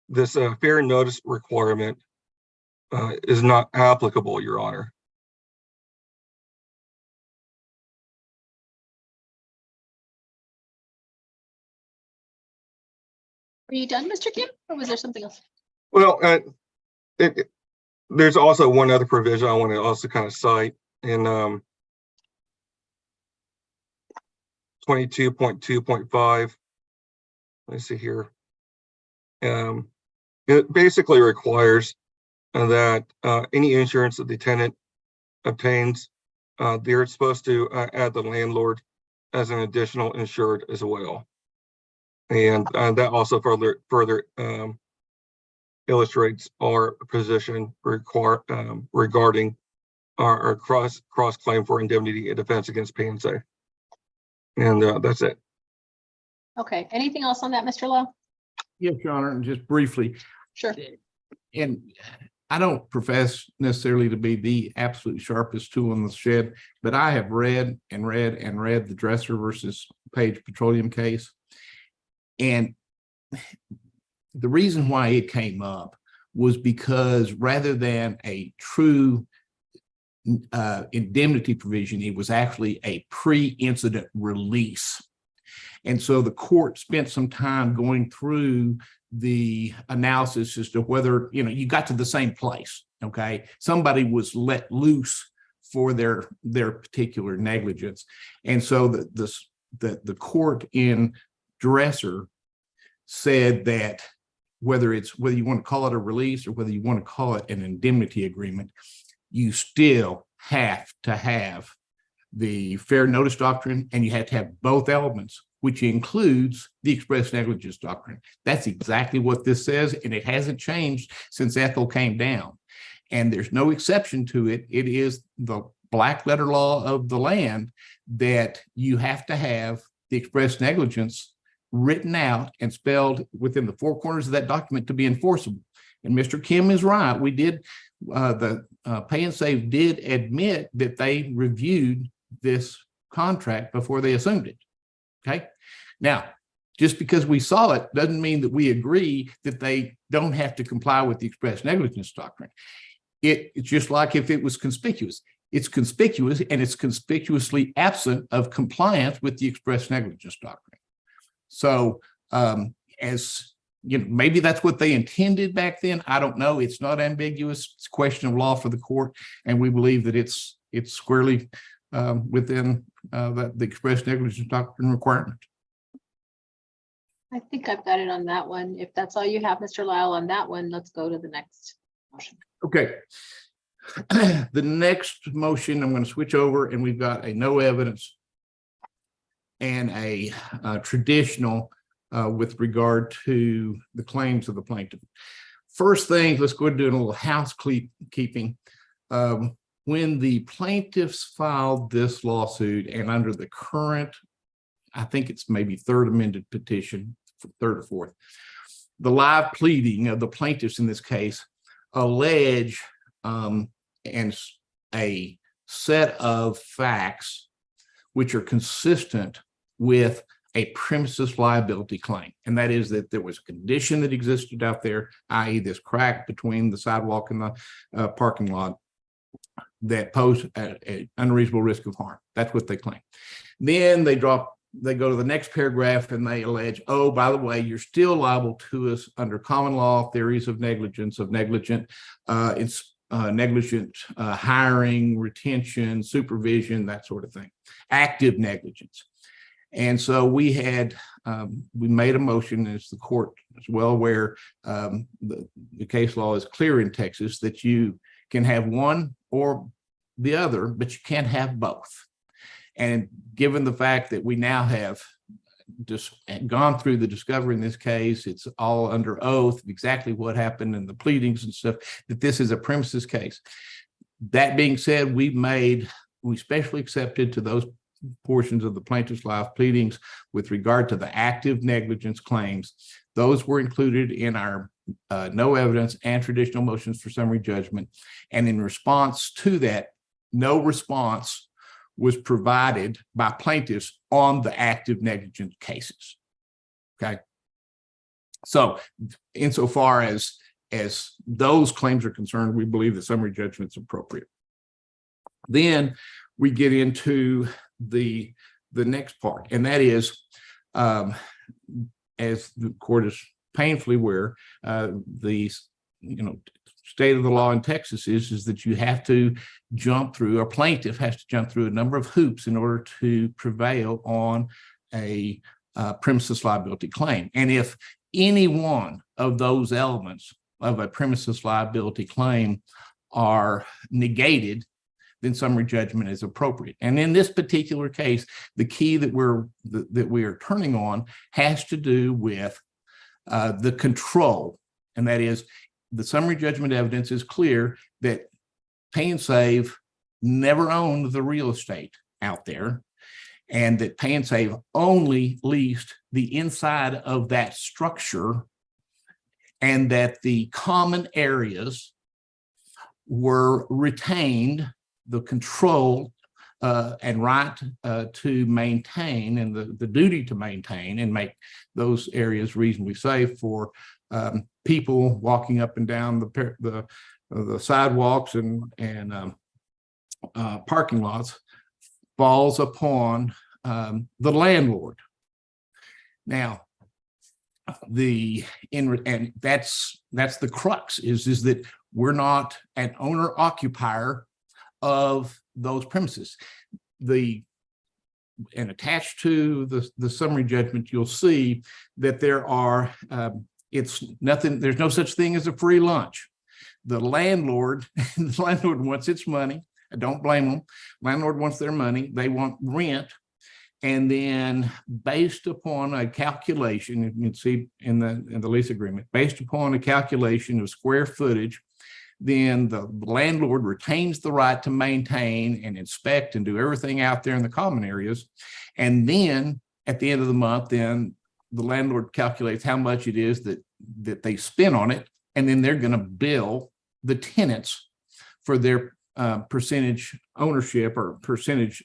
S14: this fair notice requirement is not applicable, Your Honor.
S1: Are you done, Mr. Kim, or was there something else?
S14: Well, there's also one other provision I want to also kind of cite in 22.2.5. Let's see here. It basically requires that any insurance that the tenant obtains, they're supposed to add the landlord as an additional insured as well. And that also further illustrates our position regarding our cross claim for indemnity and defense against Pay and Save. And that's it.
S1: Okay, anything else on that, Mr. Lowe?
S13: Yes, Your Honor, and just briefly.
S1: Sure.
S13: And I don't profess necessarily to be the absolute sharpest tool in the shed, but I have read and read and read the Dresser versus Page Petroleum case. And the reason why it came up was because rather than a true indemnity provision, it was actually a pre-incident release. And so the court spent some time going through the analysis as to whether, you got to the same place, okay? Somebody was let loose for their particular negligence. And so the court in Dresser said that whether you want to call it a release or whether you want to call it an indemnity agreement, you still have to have the fair notice doctrine, and you have to have both elements, which includes the express negligence doctrine. That's exactly what this says, and it hasn't changed since Ethel came down. And there's no exception to it. It is the black letter law of the land that you have to have the express negligence written out and spelled within the four corners of that document to be enforceable. And Mr. Kim is right. We did, the Pay and Save did admit that they reviewed this contract before they assumed it. Okay. Now, just because we saw it doesn't mean that we agree that they don't have to comply with the express negligence doctrine. It's just like if it was conspicuous. It's conspicuous, and it's conspicuously absent of compliance with the express negligence doctrine. So as you know, maybe that's what they intended back then. I don't know. It's not ambiguous. It's a question of law for the court, and we believe that it's squarely within the express negligence doctrine requirement.
S1: I think I've got it on that one. If that's all you have, Mr. Lyle, on that one, let's go to the next motion.
S13: Okay. The next motion, I'm going to switch over, and we've got a no evidence and a traditional with regard to the claims of the plaintiff. First thing, let's go ahead and do a little housekeeping. When the plaintiffs filed this lawsuit, and under the current, I think it's maybe third amended petition, third or fourth, the live pleading of the plaintiffs in this case allege and a set of facts which are consistent with a premises liability claim. And that is that there was a condition that existed out there, i.e. this crack between the sidewalk and the parking lot that posed an unreasonable risk of harm. That's what they claim. Then they go to the next paragraph and they allege, oh, by the way, you're still liable to us under common law theories of negligence, of negligent hiring, retention, supervision, that sort of thing, active negligence. And so we made a motion, as the court is well aware, the case law is clear in Texas that you can have one or the other, but you can't have both. And given the fact that we now have just gone through the discovery in this case, it's all under oath, exactly what happened in the pleadings and stuff, that this is a premises case. That being said, we specially accepted to those portions of the plaintiff's live pleadings with regard to the active negligence claims. Those were included in our no evidence and traditional motions for summary judgment. And in response to that, no response was provided by plaintiffs on the active negligence cases. Okay. So insofar as those claims are concerned, we believe the summary judgment is appropriate. Then we get into the next part, and that is, as the court is painfully aware, the state of the law in Texas is that you have to jump through, a plaintiff has to jump through a number of hoops in order to prevail on a premises liability claim. And if any one of those elements of a premises liability claim are negated, then summary judgment is appropriate. And in this particular case, the key that we are turning on has to do with the control, and that is the summary judgment evidence is clear that Pay and Save never owned the real estate out there, and that Pay and Save only leased the inside of that structure, and that the common areas were retained, the control and right to maintain, and the duty to maintain and make those areas reasonably safe for people walking up and down the sidewalks and parking lots, falls upon the landlord. Now, and that's the crux is that we're not an owner occupier of those premises. And attached to the summary judgment, you'll see that there are it's nothing, there's no such thing as a free lunch. The landlord wants its money. I don't blame them. Landlord wants their money. They want rent. And then based upon a calculation, you can see in the lease agreement, based upon a calculation of square footage, then the landlord retains the right to maintain and inspect and do everything out there in the common areas. And then at the end of the month, then the landlord calculates how much it is that they spend on it. And then they're going to bill the tenants for their percentage ownership or percentage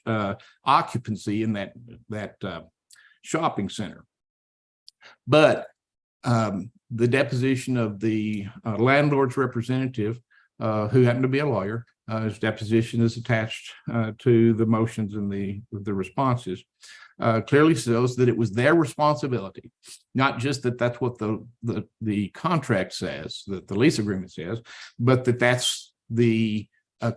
S13: occupancy in that shopping center. But the deposition of the landlord's representative, who happened to be a lawyer, his deposition is attached to the motions and the responses, clearly shows that it was their responsibility, not just that that's what the contract says, that the lease agreement says, but that's the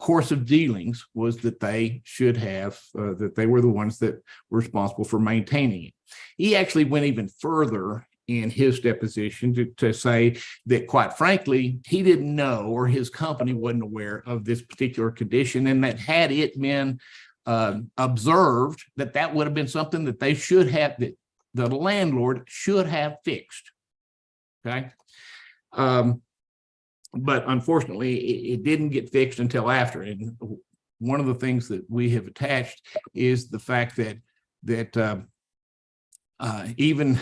S13: course of dealings was that they should have, that they were the ones that were responsible for maintaining it. He actually went even further in his deposition to say that, quite frankly, he didn't know, or his company wasn't aware of this particular condition, and that had it been observed, that would have been something that they should have, that the landlord should have fixed. Okay. But unfortunately, it didn't get fixed until after. And one of the things that we have attached is the fact that even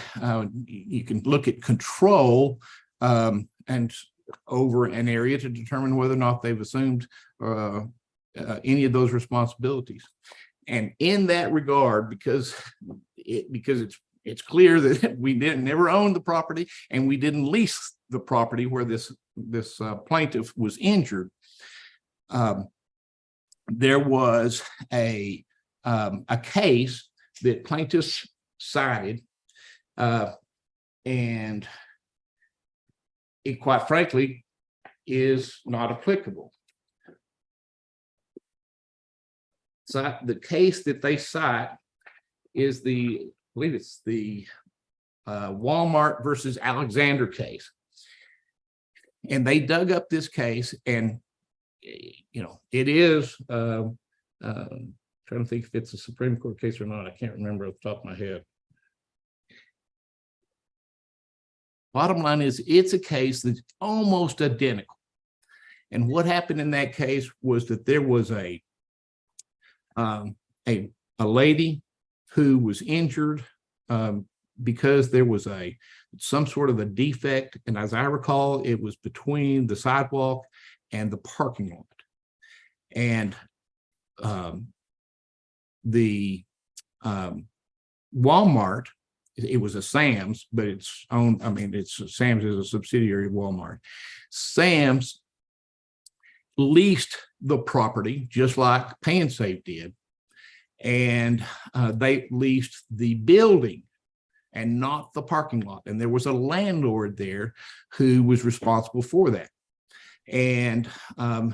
S13: you can look at control and over an area to determine whether or not they've assumed any of those responsibilities. And in that regard, because it's clear that we never owned the property and we didn't lease the property where this plaintiff was injured, there was a case that plaintiffs cited, and it, quite frankly, is not applicable. So the case that they cite is I believe it's the Walmart versus Alexander case. And they dug up this case, and it is trying to think if it's a Supreme Court case or not. I can't remember off the top of my head. Bottom line is, it's a case that's almost identical. And what happened in that case was that there was a lady who was injured because there was some sort of a defect, and as I recall, it was between the sidewalk and the parking lot. And the Walmart, it was a Sam's, but it's owned, Sam's is a subsidiary of Walmart. Sam's leased the property just like Pay and Save did, and they leased the building and not the parking lot. And there was a landlord there who was responsible for that. And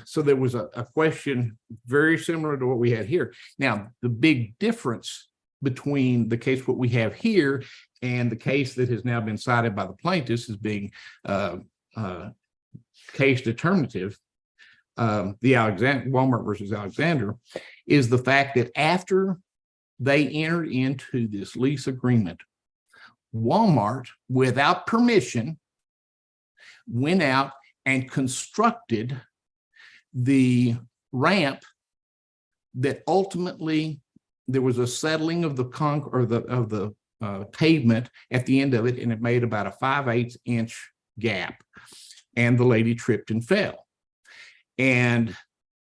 S13: so there was a question very similar to what we had here. Now, the big difference between the case what we have here and the case that has now been cited by the plaintiffs as being case determinative, the Walmart versus Alexander, is the fact that after they entered into this lease agreement, Walmart, without permission, went out and constructed the ramp that ultimately there was a settling of the pavement at the end of it, and it made about a 5/8 inch gap, and the lady tripped and fell. And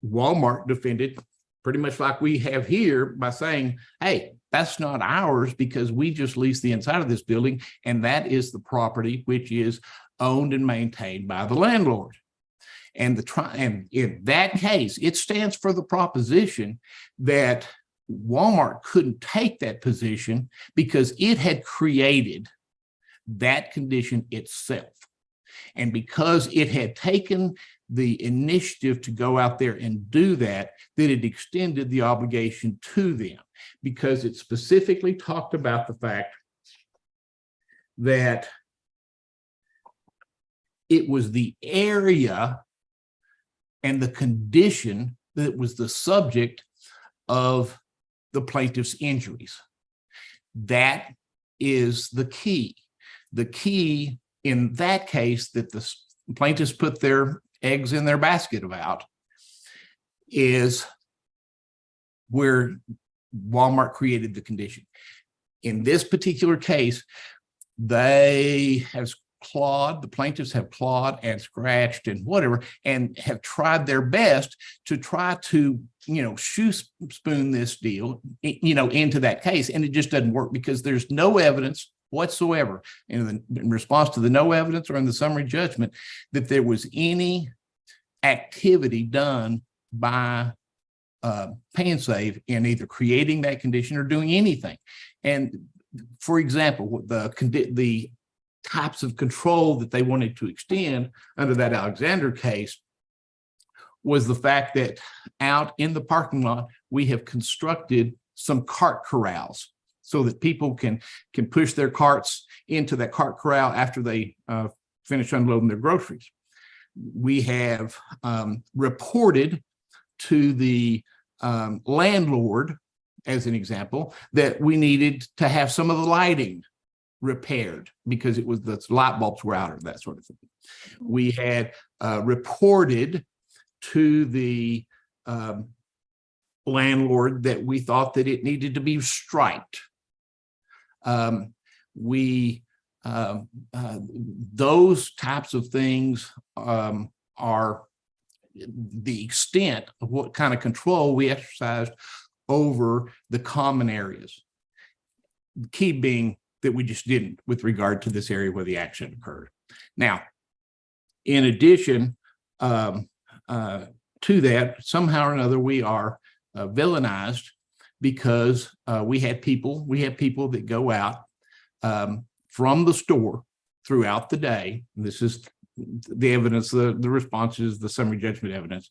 S13: Walmart defended pretty much like we have here by saying, hey, that's not ours because we just lease the inside of this building, and that is the property which is owned and maintained by the landlord. And and in that case, it stands for the proposition that Walmart couldn't take that position because it had created that condition itself. And because it had taken the initiative to go out there and do that, that it extended the obligation to them, because it specifically talked about the fact that it was the area and the condition that was the subject of the plaintiff's injuries. That is the key. The key in that case that the plaintiffs put their eggs in their basket about is where Walmart created the condition. In this particular case, they have clawed, the plaintiffs have clawed and scratched and whatever, and have tried their best to try to, shoe spoon this deal, into that case. And it just doesn't work because there's no evidence whatsoever in response to the no evidence or in the summary judgment that there was any activity done by Pay and Save in either creating that condition or doing anything. And for example, the types of control that they wanted to extend under that Alexander case was the fact that out in the parking lot, we have constructed some cart corrals so that people can push their carts into that cart corral after they finish unloading their groceries. We have reported to the landlord, as an example, that we needed to have some of the lighting repaired because it was the light bulbs were out or that sort of thing. We had reported to the landlord that we thought that it needed to be striped. Those types of things are the extent of what kind of control we exercised over the common areas. The key being that we just didn't with regard to this area where the accident occurred. Now, in addition to that, somehow or another, we are villainized because we have people that go out from the store throughout the day. And this is the evidence, the responses, the summary judgment evidence,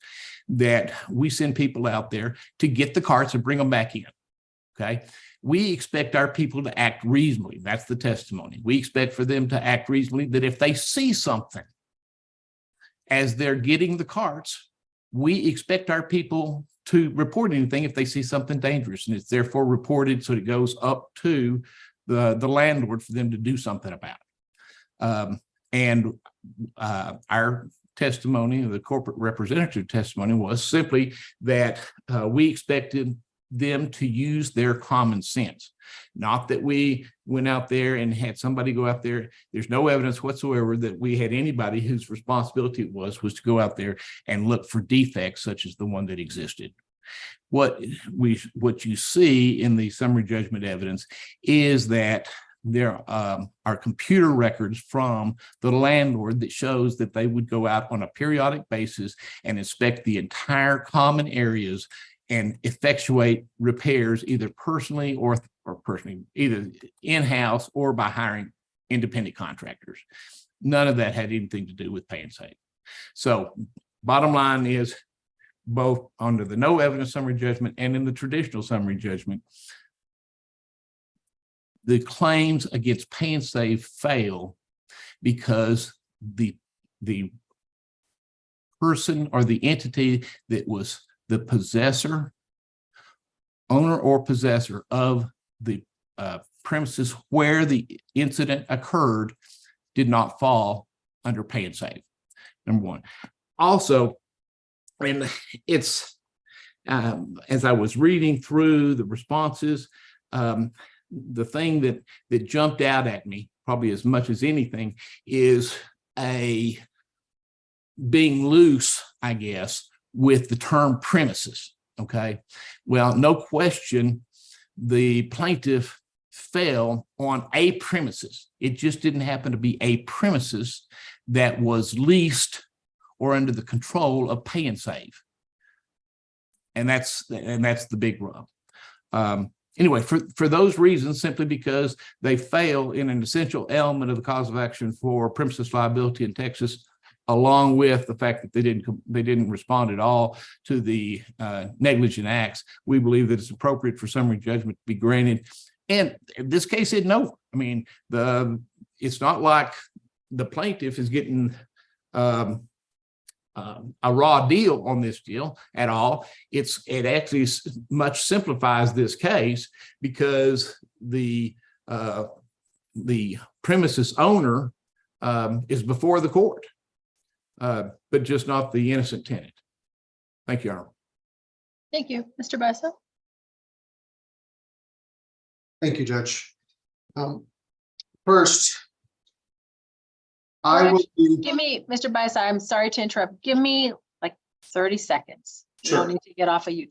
S13: that we send people out there to get the carts and bring them back in. Okay. We expect our people to act reasonably. That's the testimony. We expect for them to act reasonably, that if they see something as they're getting the carts, we expect our people to report anything if they see something dangerous, and it's therefore reported so it goes up to the landlord for them to do something about it. Our testimony, the corporate representative testimony, was simply that we expected them to use their common sense. Not that we went out there and had somebody go out there. There's no evidence whatsoever that we had anybody whose responsibility it was to go out there and look for defects such as the one that existed. What you see in the summary judgment evidence is that there are computer records from the landlord that shows that they would go out on a periodic basis and inspect the entire common areas and effectuate repairs either personally or either in-house or by hiring independent contractors. None of that had anything to do with Pay and Save. So bottom line is, both under the no evidence summary judgment and in the traditional summary judgment, the claims against Pay and Save fail because the person or the entity that was the possessor, owner or possessor of the premises where the incident occurred did not fall under Pay and Save, number one. Also, and it's, as I was reading through the responses, the thing that jumped out at me, probably as much as anything, is being loose, I guess, with the term premises. Okay, well, no question, the plaintiff fell on a premises. It just didn't happen to be a premises that was leased or under the control of Pay and Save. And that's the big rub. Anyway, for those reasons, simply because they fail in an essential element of the cause of action for premises liability in Texas, along with the fact that they didn't respond at all to the negligent acts, we believe that it's appropriate for summary judgment to be granted. And this case isn't over. I mean, it's not like the plaintiff is getting a raw deal on this deal at all. It actually much simplifies this case because the premises owner is before the court, but just not the innocent tenant. Thank you, Your Honor.
S1: Thank you. Mr. Bessa?
S12: Thank you, Judge. First, I will be.
S1: Give me, Mr. Bessa, I'm sorry to interrupt. Give me like 30 seconds. You don't
S12: Sure.
S1: need to get off of YouTube.